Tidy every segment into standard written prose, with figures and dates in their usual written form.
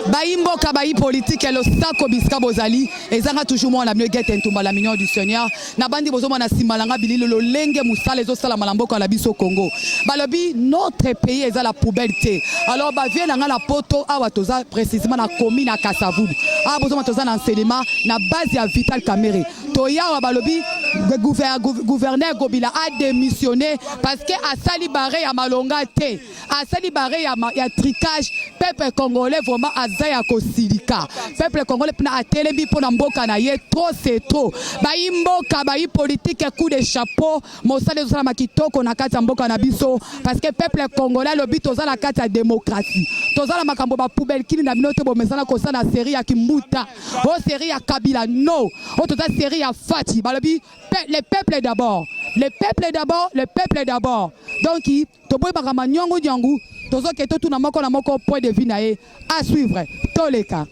Baimboka bayi politique le sako biska bozali ezanga toujours moi la mieux guette ntumba la mignon du Seigneur na bandi bozoma na simalanga bililo lo lenge musala ezo sala malamboka la biso Congo balobi notre pays est à la poubelle té alors ba vie na la poto awa toza précisément na commune à Kasavubu a bozoma toza na enseignement na base ya Vital Kamerhe toya wa balobi gouverneur Gobila a démissionné parce que asali baré ya malonga té asali baré ya tricage peuple congolais vraiment azaya kosilika peuple congolais pina atelembi pona mboka na ye trop c'est trop bayi mboka bayi politique coup de chapeau mosale zala makitoko na kati ya mboka na biso parce que peuple congolais lobi tozala kati ya démocratie tozala makambo ba poubelle kini na binote bo mesana ko sana série ya Kimbuta o série ya Kabila no o toza série ya Fati balobi les peuples d'abord les peuples d'abord les peuples d'abord donc toboy bakama nyongo nyangu tozo keto tout na moko point de vue nae à suivre tous les cas.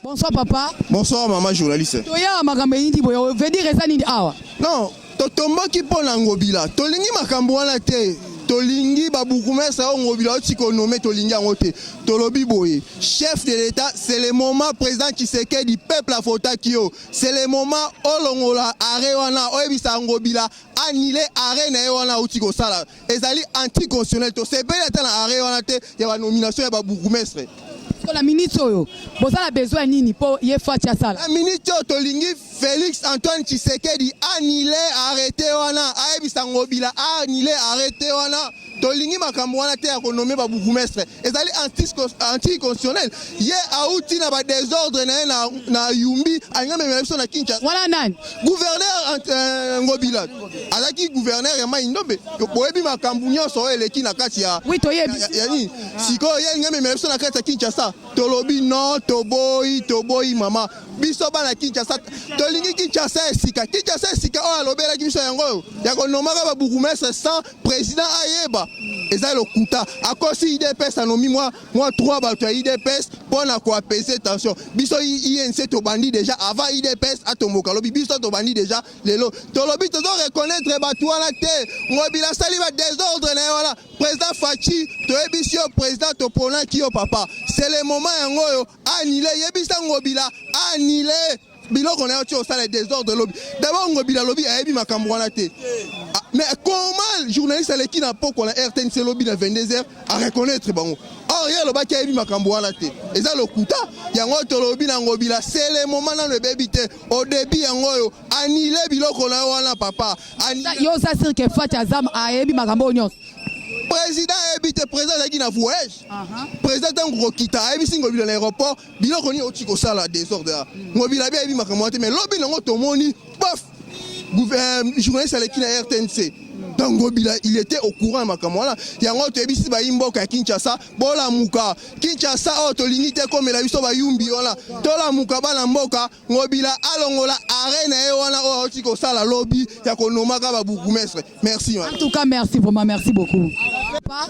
Bonsoir papa. Bonsoir maman journaliste. Toya makambo yindi boyo veut dire ça nini awa. Non, totomboki pona ngobila. Tolingi makambo wana te. Tolingi babukumesa ngobila otiko nommé tolingi ngote. Tolobi boye. Chef de l'État, c'est le moment président Tshisekedi peuple a fota kio. C'est le moment olongola are wana oyebisa ngobila annulé are na wana otiko sala. Ezali anticonstitutionnel to sepela ta na are wana te ya ba nomination ya babukumestre. La ministre vous avez besoin nini pour y faire ça. La ministre Tolingi Félix Antoine Tshisekedi annulé arrêté wana aebisa ngobila annulé arrêté wana Tolingi makambo wana te ya konomé ba bourgmestre ezali anticonstitutionnel ye auti na ba désordre na Yumbi angame élection na Kinshasa voilà nani gouverneur ngobila alaki gouverneur ya Maindombe boyebi makambo nyonso eleki na kati ya oui toyebi yani siko ye ngame élection na kati ya Kinshasa tolobi no toboyi mama biso bana Kinshasa tolingi Kinshasa esika o alobela biso yango ya konomaka ba bourgmestre sans président ayeba eza lokuta akosi IDPS anomi moi 3 bato ya IDPS pona ko apaiser tension biso INC to bandi déjà avant IDPS atomboka lobi biso to bandi déjà lelo to lobi to reconnaître bato wana te ngobila sali ba désordre na wala président Fachi to ebisio président to pona kio papa c'est le moment yango yo annulé yebisa ngobila annulé biloko na yo sala désordre lobby d'abord ngobila lobby ayebi makambo wana te mais comment journaliste aleki na poko na RTNC lobby na 22h à reconnaître bango or ya lobaki ayebi makambo wana te eza lokuta yango to lobby na ngobila c'est le moment na le baby te au début yango yo annulé biloko na wana papa yo ça c'est que Fati Azam ayebi makambo nyonso président habite président qui na voyage président ngokita ayebisi ngobila na aéroport biloko ni otiko sala désordre ngobila bien yebi makambo te mais lobi nango tomoni bof journaliste aleki na RTNC donc ngobila il était au courant makambo wana yango to yebisi ba imboka Kinshasa bola muka Kinshasa o to limite comme la biso ba yumbi wana to la muka bana mboka ngobila alongola arena e wana o otiko sala lobby ya konomaka ba bourgmestre merci en tout cas merci vraiment merci beaucoup.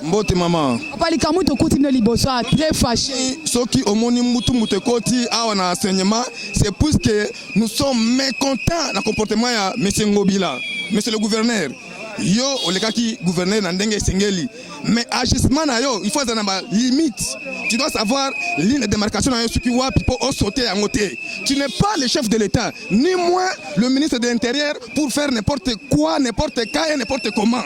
Mbote maman. Papa likamuto kuti no liboso très fâché. Soki omoni mutu mutekoti awa na enseignement c'est puisque nous sommes mécontents du comportement ya monsieur Ngobila, monsieur le gouverneur. Yo olekaki gouverneur na ndenge sengeli mais agissement na yo il faut dans ma limite. Tu dois savoir ligne de démarcation na yo soki wapi po o sauter en côté. Tu n'es pas le chef de l'État ni moi le ministre de l'Intérieur pour faire n'importe quoi n'importe quand et n'importe comment.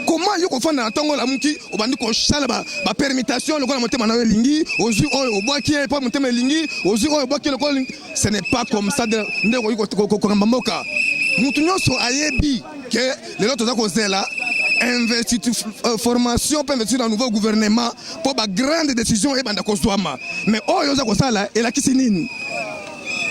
Comment yo confond na ntongo la muki obandi ko sala ba permutation le ko na motema na lingi ozu oyo obwaki pas motema lingi ozu oyo obwaki le ko ce n'est pas comme ça de ndeko yiko ko mboka mutu nyonso ayebi que les autres za ko zela investiture formation pour investir dans nouveau gouvernement pour ba grande décision et banda ko swama mais oyo za ko sala et la kisinini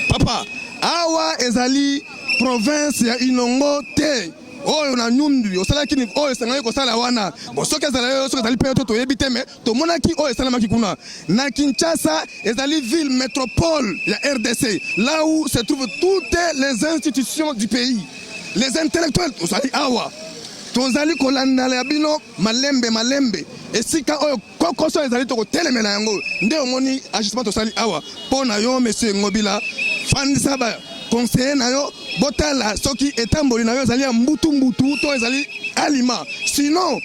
papa awa ezali province ya Inongo te oyo na nyundu osala kini oyo sanga ko sala wana bosoka sala yo soka tali pe to yebite me to monaki oyo sala makikuna na Kinshasa ezali ville métropole ya RDC là où se trouvent toutes les institutions du pays les intellectuels osali awa tozali kolandala ya bino malembe esika oyo kokoso ezali tokotelemela yango nde omoni ajustement tosali awa mpo na yo monsieur Ngobila fandisa ba conseiller na yo botala soki etamboli na yo ezali ya mbutu to ezali aliment sinon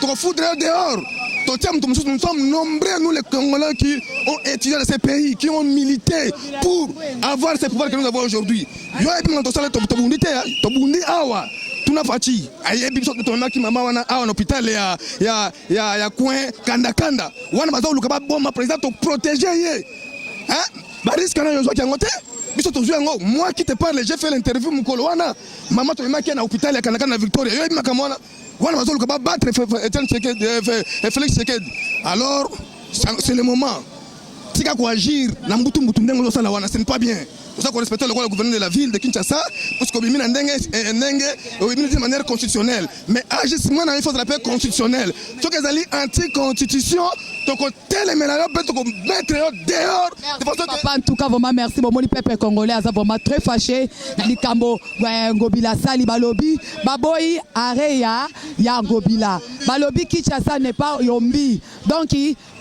tokofoudre yo dehors. Nous sommes nombreux, nous les Congolais qui ont étudié dans ces pays, qui ont milité pour avoir ces pouvoirs que nous avons aujourd'hui. Moi qui te parle, j'ai fait l'interview Mukolowana, maman to maki na hôpital ya Kanakana Victoria. Yo ibima kamona wana mazolo ka battre Félix Tshisekedi. Alors c'est le moment. Tika ko agir na mbutu ndengo zo sala wana, ce n'est pas bien. Pour ça qu'on respecte le gouverneur de la ville de Kinshasa parce qu'on bimina ndenge de manière constitutionnelle. Mais agissement dans une force de la paix constitutionnelle. Ce que zali anti-constitution, toko téléménage toko mettre dehors. Papa, en tout cas vraiment merci bon peuple congolais a vraiment très fâché likambo Ngobila sali balobi baboyi areya ya Ngobila. Balobi Kinshasa n'est pas yombi. Donc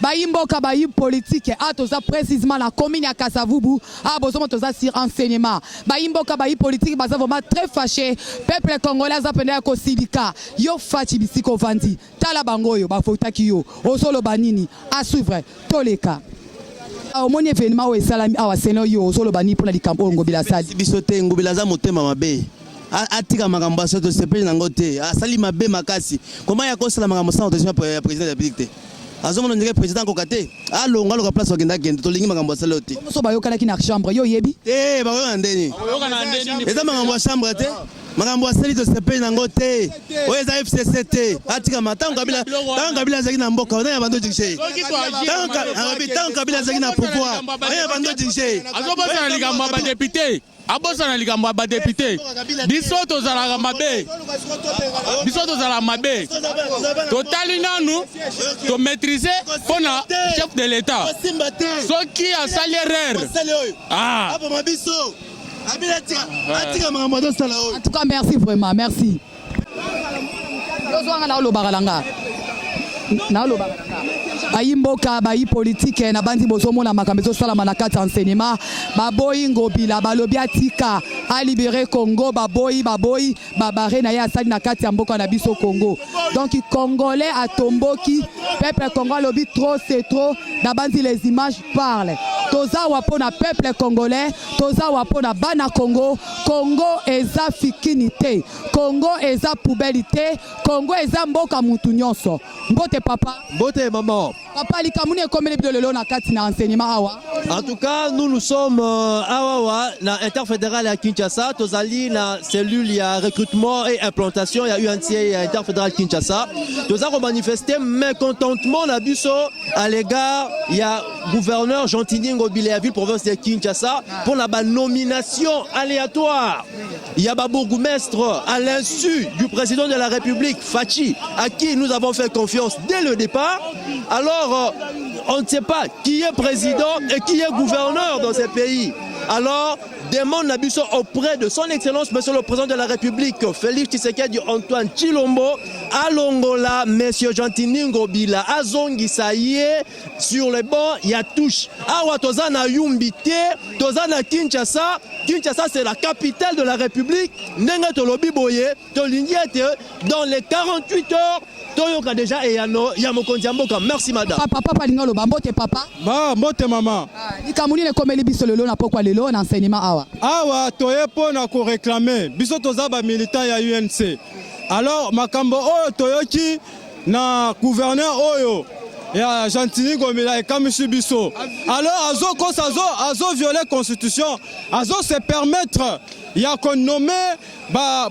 bayimboka bayi politique a toza précisément la commune ya Kasavubu a besoin toza sur enseignement. Bayimboka bayi politique baza vraiment très fâché. Peuple congolais a pendant ko silika yo fachi bisiko vandi. Tala bangoyo ba fotaki yo. Osolo banini à suivre toleka. Au événement où salami awa seno yo solo bani pour la likambo Ngobila sali bisote Ngobila za motema mabe atika makambo soto sepeli nango te asali mabe makasi comment ya kosala makambo sans autorisation ya président de la République azomona ndike président ko kate alonga loka place okenda kende to lingi makambo sala te so bayoka na chambre yo yebi bayoka ndeni eza makambo ya chambre te makambo asali to sepeli nango te oyo eza FCC te atika matanga kabila zaki na mboka ona ya bando dikse tant kabila zaki na pouvoir ya bando dikse azobosa na likambo ba député abosa na likambo ba député biso tozala mabe totali nanu to maîtriser pona chef de l'état soki asali erreur en tout cas merci vraiment merci bayimboka bayi politique na bandi bozomona makambo ezosala na kati enseignement baboyi Ngobila balobi atika a libérer Congo baboyi babare na ya asali na kati ya mboka na biso Congo. Donc congolais atomboki peuple congolais lobi trop c'est trop na bandi les images parlent. Toza wapo na peuple congolais, toza wapo na bana Congo eza fikinité, Congo eza poubelité, Congo eza mboka mutu nyonso. Mbote papa, mbote maman. Papa likamuni ekomeli bilolo na kati na enseignement awa. En tout cas, nous sommes awa na interfédéral à Kinshasa, tozali na cellule ya recrutement et implantation ya UNCA ya interfédéral Kinshasa. Nous avons manifesté mécontentement na biso à l'égard ya gouverneur Jean-Tini Ngobila ya ville province de Kinshasa pour la nomination aléatoire. Il y a bourgmestre à l'insu du président de la République Fachi à qui nous avons fait confiance dès le départ. Alors on ne sait pas qui est président et qui est gouverneur dans ces pays. Alors, demande Nabiso auprès de son excellence, monsieur le président de la République, Félix Tshisekedi Antoine Tshilombo, à Longola, monsieur Jean-Tini Ngobila, à Zongisaye, sur les bancs, il y a touche. À Watozana Yumbite, Tozana Kinshasa. Kinshasa, c'est la capitale de la République. Nenga Tolobi Boye, Tolingiete, dans les 48 heures, Toyoka déjà et Yano, Yamokondiamboka. Merci madame. Papa Lingolo, Mbote papa. Ba, Mbote maman. Ikamuni ne komeli biso lelo na pokwa lelo na enseignement awa. Awa toye pona ko réclamer biso toza ba militant ya UNC. Alors makambo oyo toyoki na gouverneur oyo ya Jean-Tini Ngobila et Kamishi biso. Alors azo violer constitution, azo se permettre ya qu'on nomme ba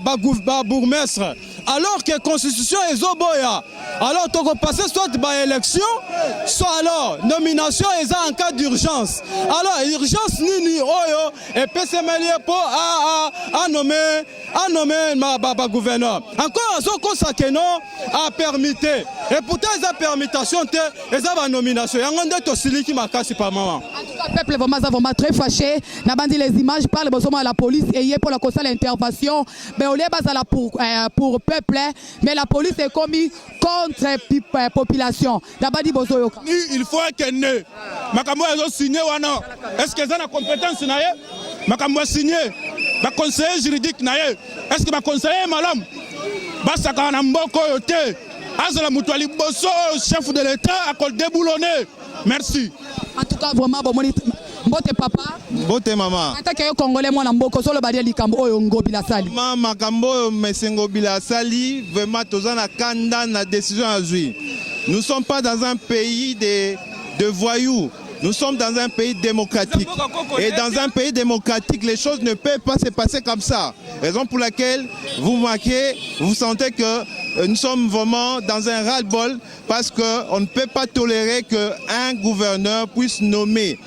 bourgmestre. Alors que la constitution est oboya. Alors tu peux passer soit par élection, soit alors nomination en cas d'urgence. Alors urgence ni oyo et PCML pour nommer ma gouverneur. Encore ce qu'on ça que non a permité. Et pourtant ils ont permutation et ils ont nomination. Il y a un de qui m'a cassé par maman. Le peuple vraiment très fâché. N'a pas dit les images parlent de la police et hier pour la cause l'intervention. Mais on est basé pour le peuple, mais la police est commis contre la population. N'a pas dit bozo. Il faut que ne. Makambo a signé ou non? Est-ce que ça a compétence na ye? Makambo a signé. Le conseiller juridique na ye. Est-ce que le conseiller madame? Basaka na mboko yote. Azala Moutouali Bosso, chef de l'État, a déboulonné. Merci. En tout cas, vraiment, bon, mbote papa. Mbote maman. En tant que Congolais, moi, mboko solo badia likambo oyo ngobila sali. Maman makambo mesengobila sali, vraiment tozana kanda na décision azui. Nous ne sommes pas dans un pays de voyous. Nous sommes dans un pays démocratique. Et dans un pays démocratique, les choses ne peuvent pas se passer comme ça. Raison pour laquelle vous marquez, vous sentez que nous sommes vraiment dans un ras-le-bol parce qu'on ne peut pas tolérer qu'un gouverneur puisse nommer.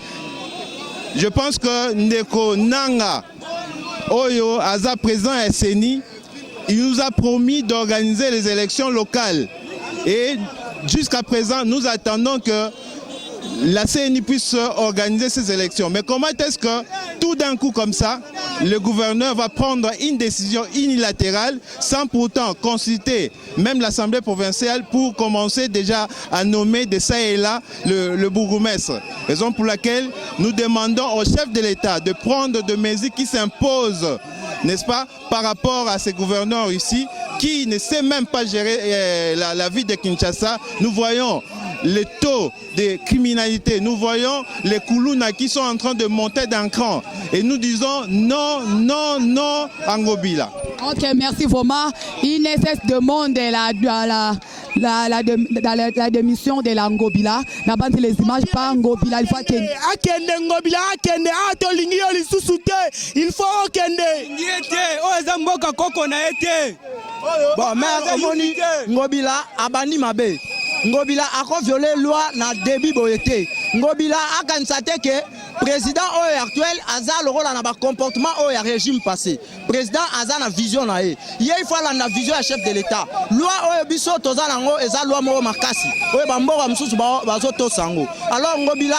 Je pense que Ndeko Nanga, Oyo, Aza président SNI, il nous a promis d'organiser les élections locales. Et jusqu'à présent, nous attendons que la CNI puisse organiser ces élections. Mais comment est-ce que tout d'un coup comme ça, le gouverneur va prendre une décision unilatérale sans pourtant consulter même l'Assemblée provinciale pour commencer déjà à nommer de ça et là le bourgmestre. Raison pour laquelle nous demandons au chef de l'État de prendre des mesures qui s'imposent, n'est-ce pas, par rapport à ces gouverneurs ici qui ne sait même pas gérer la vie de Kinshasa. Nous voyons les taux de criminalité, nous voyons les Koulouna qui sont en train de monter d'un cran. Et nous disons non, non, non à Ngobila. Ok, merci vraiment. Il nécessite demande la démission de la Ngobila. N'a pas les images par Ngobila. Il faut que Ngobila akende atolingi yo lisusu te. Il faut okende. Ndiete o ezamboka koko na ete. Bon, mais omoni Ngobila abandi mabe. Ngobila a violé loi na débit boyete. Ngobila a constaté que président actuel a le rôle dans le comportement au régime passé. Président a na vision na e. Il faut la vision à chef de l'État. Loi o biso toza nango eza loi mo makasi. O bambora msusu bazo to sango. Alors Ngobila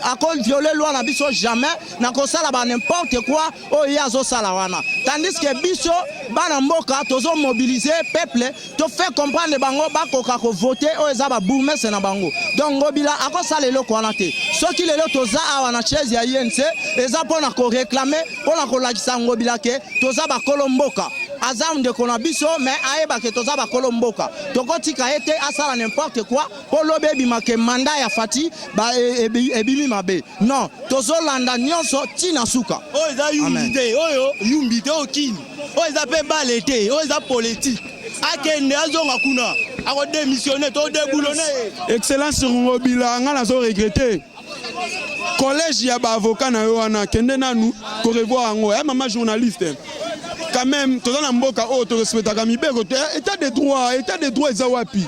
a violé loi na biso jamais na ko sala ba n'importe quoi o yazo sala wana. Tandis que biso bana mboka tozo mobiliser peuple to faire comprendre bango ba koka ko voter o eza ba bourgmestre na bango. Donc Ngobila a ko sala eloko wana te. Soki lelo toza awa na chaise ya INC eza pona ko réclamer pona ko lakisa Ngobila ke toza ba kolomboka. Azam de konabiso mais aeba ke toza ba kolomboka. Tokotika ete asala n'importe quoi pour lobe bimake mandat ya fati ba ebimi mabe. Non, tozo landa nyonso tina suka. O eza yumbite, oyo yumbite okini. O eza pe balete, o eza politique. Akende azonga kuna. Ako démissionner, to déboulonner. Excellence Ngobila nga nazo regretter. Collège ya ba avocat na yo wana kende nanu ko revoir ngo. Ya maman journaliste. Quand même, tout dans mboka o to respecta kamibeko état de droit ezawapi.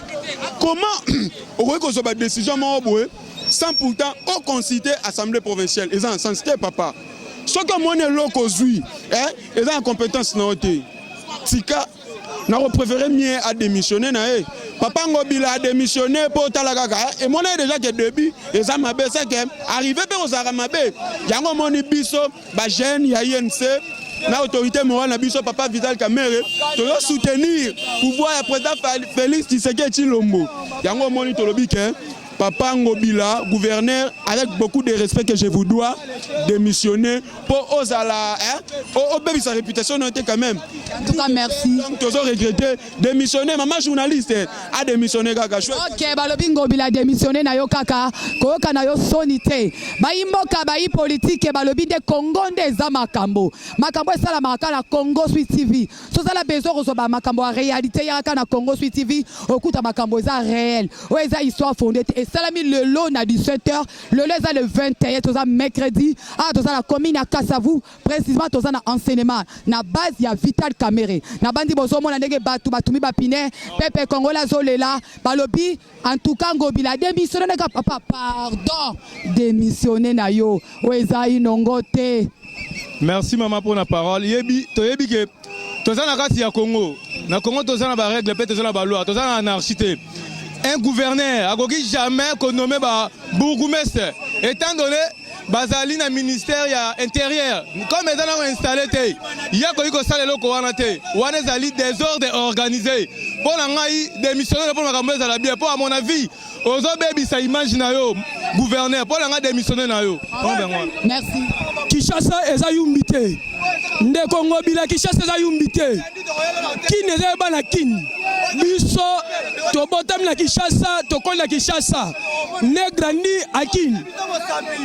Comment on reçoit ba décision mo boye sans pourtant au consulter assemblée provinciale. Ils ont sens papa. Ce que mon loko zui, ils ont compétence na oté. Tika na préféré mieux à démissionner na e. Papa Ngobila a démissionné pour Talakaka. Et mon déjà que début, et ça m'a baissé que arrivé pour Zaramabé. Yango moni biso, ba jeune ya INC, na autorité morale na biso papa Vital Kamerhe, to soutenir pouvoir ya président Félix Tshisekedi Tshilombo. Yango moni to lobi ke Papa Ngobila, gouverneur, avec beaucoup de respect que je vous dois, démissionner pour Ozala, au baby sa réputation noté quand même. En tout cas, merci. Donc, tu as regretté, démissionner, maman journaliste a démissionné kaka. Ok, balobi Ngobila démissionné na yo kaka, koyoka na yo sonité. Bayi mboka bayi politique balobi de Congo ndeza makambo. Makambo esala makala na Congo Sweet TV. So ça la besoin resoba makambo en réalité yaka na Congo Sweet TV, okuta makambo eza réel. O eza histoire fondée. Salami le lot na 17h, le lot est le 21, toza mercredi, toza la commune à Kassavou, précisément toza na enseignement, na base ya Vital Kamerhe. Na bandi bozo mona ndenge batu batumi bapine, Pepe Kongola zolela, balobi en tout cas Ngobila démissionné na papa pardon, démissionné na yo, oeza inongote. Merci maman pour la parole. Yebi toyebi ke toza na kati ya Congo. Na Congo toza na ba règle pe toza na ba loi, toza na anarchie. Un gouverneur a jamais nommé bourgmestre. Étant donné bazali na ministère ya intérieur comme ezana ko installer te ya ko iko sala loko wana te wana ezali désordre organisé pour na ngai démissionner pour makambo ezala bien pour à mon avis ozo bebisa image na yo gouverneur pour na ngai démissionner na yo. Merci. Kinshasa eza yumbi te ndeko ngobila Kinshasa eza yumbi te kini eza bana kini biso tobotami na Kinshasa tokoli na Kinshasa ne grandi akini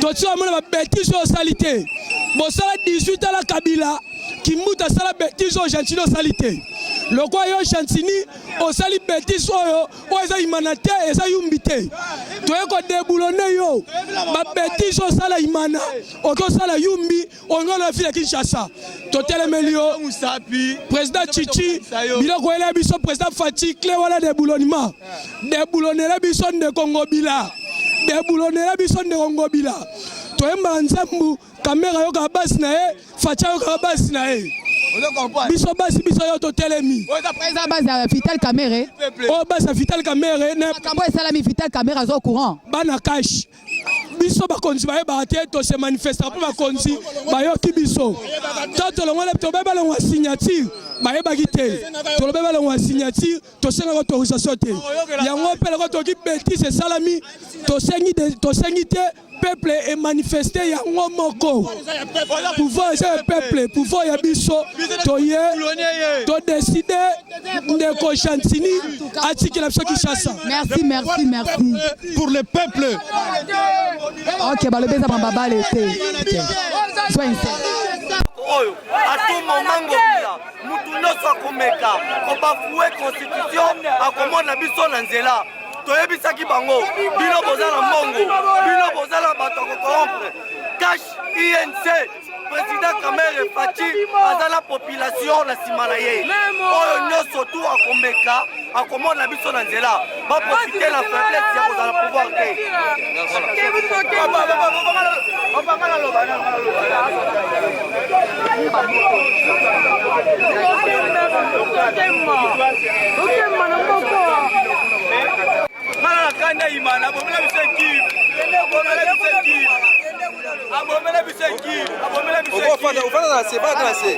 totia mona ba bêtise o salité bosala 18 ala Kabila Kimbuta sala bêtise o Gentili o salité loko yo Gentili o sali bêtise oyo o eza imana te eza yumbi te toye ko déboulonner yo ba bêtise o sala imana o ko sala yumbi o ngona fila Kinshasa totelemeli yo président Chichi biloko ele biso président Fati clé wala déboulonnement déboulonner biso de Congo bila déboulonner biso de Congo bila toyemba nzambu caméra yo ka basi na e Fati yo ka basi na e biso basi biso yo totelemi président base Vital Kamerhe o basi Vital Kamerhe na kambo esalami Vital Kamerhe azo courant bana cash biso bakonzi bayeba te to se manifester pour bakonzi bayoki biso to longole to beba longwa signature bayebaki te to beba longwa signature to senga autorisation te yango pele ko to ki bêtise salami to sengi te peuple est manifesté yango moko pouvoir c'est peuple pouvoir ya biso to ye to décider ndeko Chantini atiki la biso Kinshasa. Merci pour le peuple. OK balobeza bamba l'été soin oyo à tout moment ngobila mutu nyonso akomeka kobafue constitution akomona biso na nzela toyebisaki bango bino bozala mbongo bino bozala bato kokorompre cash INC président Kamerhe Fati azala population na nsima na ye oyo nyonso tu akomeka akomona biso na nzela baprofite na faiblesse ya kozala pouvoir te. Ngala kanda imana bomela biseki bomela biseki abomela biseki abomela biseki ufana na seba na se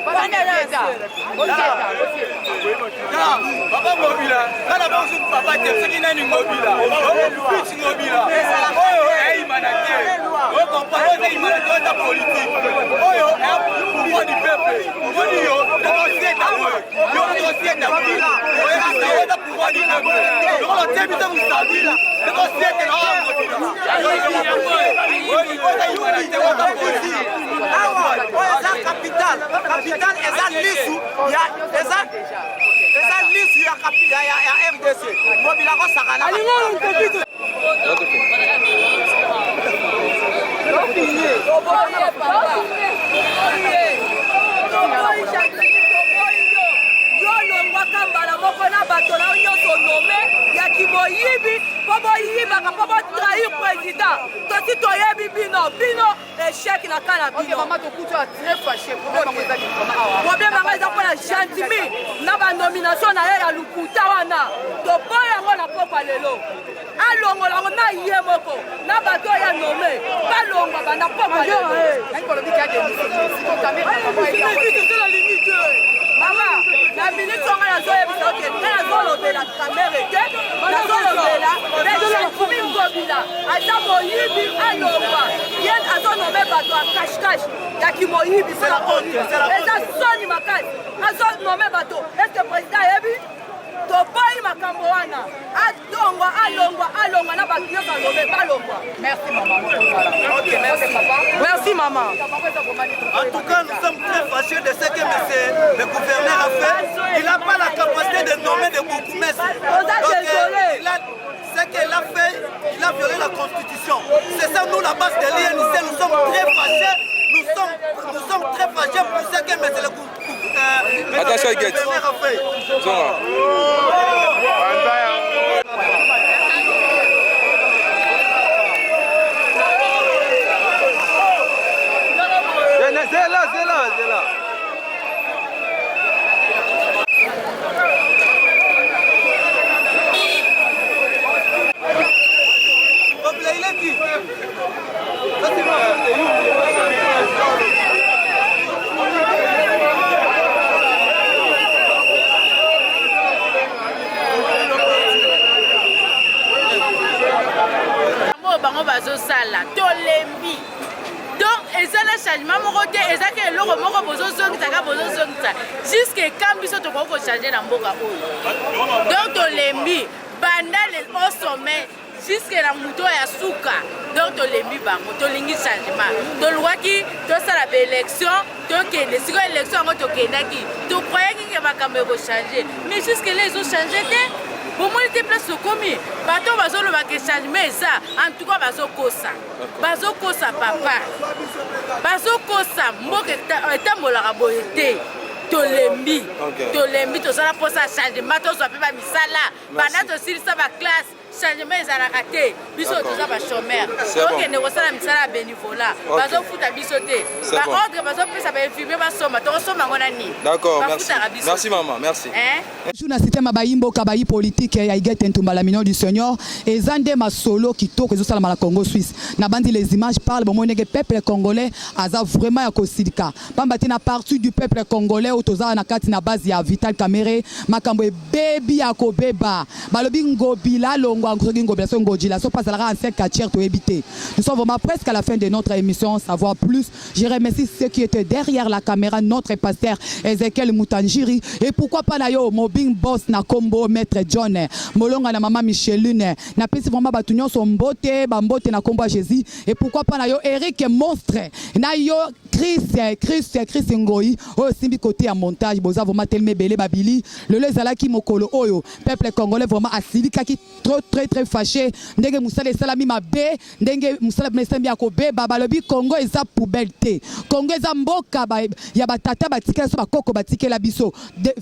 baba ngobila kana ba usu papa te seki nani ngobila bitch ngobila oyo imana te o compare de imana te ta politique oyo pour du peuple pour yo négocier ta yo négocier ta oyo ta pouvoir du peuple yo te bita mustabila négocier ta capital eza lisu ya RDC mobila ko sakana Kambala moko na bato na nyonso nome ya kimoyibi po boyibaka po botrahir président tosi toyebi bino échec na kana bino problème yango eza mpona Gentimi na banomination na ye ya luputa wana toboya yango na pokwa lelo alongola yango na ye moko na bato ya nome balongwa banda pokwa lelo mama la minute on a zoé ok na zolobela Kamerhe te na zolobela Gentimi ngobila ata moyibi alongwa yen azonome bato a cache ya kimoyibi sala oyo eza soni makasi azonome bato est-ce que président yebi toboyi makambo wana alongwa na bato nyonso alobe balongwa. Merci maman. Ok, merci papa. Merci maman. En tout cas, nous sommes très fâchés de ce que le gouverneur a fait. Il n'a pas la capacité de nommer des bourgmestres. Ce qu'il a fait, il a violé la constitution. C'est ça, nous, la base de l'INC, nous sommes très fâchés. Nous sommes très fâchés pour ce que le gouverneur a fait. C'est là. bango bazosala tolembi donc eza na changement moko te eza ke eloko moko bozozongisa jusque quand biso tokoki kochange na mboka oyo donc tolembi banda au sommet jusque na moto ya suka donc tolembi bango tolingi changement tolwaki tosala baélection tokende sikoyo élection yango tokendaki tokroyaki ke makambo ekochange mais jusque là ezochange te bomoni te place okomi bato bazolobaka changement eza en tout cas bazokosa papa bazokosa mboka etambolaka boye te tolembi tozala mposa changement tozwa mpe bamisala banda tosilisa baklasse changement ezalaka te biso toza bachomere tokende kosala misala ya bénévolat bazofuta biso te baordre bazopesa bainfirmier basomba tokosomba yango na nini bafutaka biso. Merci maman, merci. Na sitema bayimboka bayi politique ya Igete Ntumba la Mignon du Seigneur ezande masolo kitoko ezosala mala Congo Suisse na bandi les images parlent bon monege peuple congolais aza vraiment ya kosilika pambati na partie du peuple congolais otoza na kati na base ya Vital Kamerhe makambo bebi ya kobeba balobi ngobila longwa ngoki ngobila so ngojila so pasala en 5 quartiers to ebité. Nous sommes vraiment presque à la fin de notre émission savoir plus. Je remercie ceux qui étaient derrière la caméra, notre pasteur Ezekiel Mutanjiri et pourquoi pas na yo Mobing Boss na Kombo Maître John Molonga na Mama Micheline na pesi vraiment batu nyonso mbote bambote na Kombo Jésus et pourquoi pas na yo Eric Monstre na yo Chris Ngoi oyo simbi côté ya montage boza vraiment tellement belé babili le lezalaki mokolo oyo peuple congolais vraiment asilikaki très fâché ndenge musala salami mabe ndenge musala mesembi akobe babalobi Congo eza poubelle te Congo eza mboka ya batata batikela so bakoko batikela biso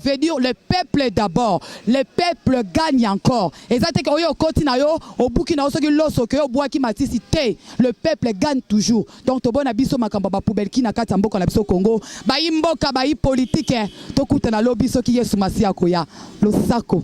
veut dire le peuple d'abord le peuple gagne encore eza te ke oyo koti na yo obuki na soki loso ke yo bwaki matisi te le peuple gagne toujours donc tobona biso makambo ba poubelle ki na kati ya mboka na biso Congo bayi mboka bayi politique tokuta na lobi soki Yesu Masiya koya losako